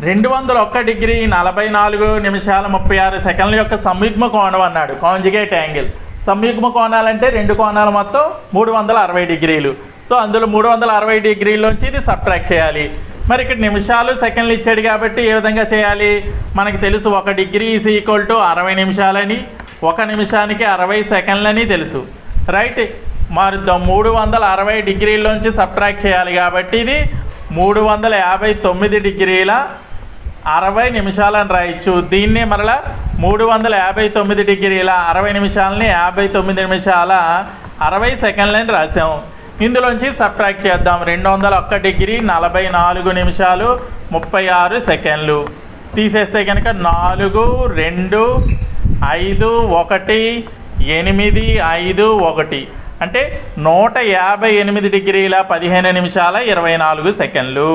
201 degree 44 నిమిషాల 36 సెకండ్ల యొక్క సంయుగ్మ కోణం అన్నాడు, కాంజుగేట్ యాంగిల్. సంయుగ్మ కోణాలంటే రెండు కోణాలు మొత్తం 360 డిగ్రీలు. సో అందులో 360 డిగ్రీల్లోంచి ఇది సబ్ట్రాక్ట్ చేయాలి. మరి ఇక్కడ నిమిషాలు సెకండ్లు ఇచ్చాడు కాబట్టి ఏ విధంగా చేయాలి? మనకి తెలుసు 1 డిగ్రీ ఈజ్ ఈక్వల్ టు 60 నిమిషాలని, 1 నిమిషానికి 60 సెకండ్లని తెలుసు, రైట్? మరి 360 డిగ్రీల్లోంచి సబ్ట్రాక్ట్ చేయాలి కాబట్టి ఇది 359 డిగ్రీల 60 నిమిషాలని రాయొచ్చు. దీన్నే మరలా 359 డిగ్రీల 60 నిమిషాలని 59 నిమిషాల 60 సెకండ్లని రాసాం. ఇందులోంచి సబ్ట్రాక్ట్ చేద్దాం. 201 డిగ్రీ 44 నిమిషాలు 36 సెకండ్లు తీసేస్తే కనుక 4, 2, 5, 1, 8, 5, 1 అంటే 158 డిగ్రీల 15 నిమిషాల 24 సెకండ్లు.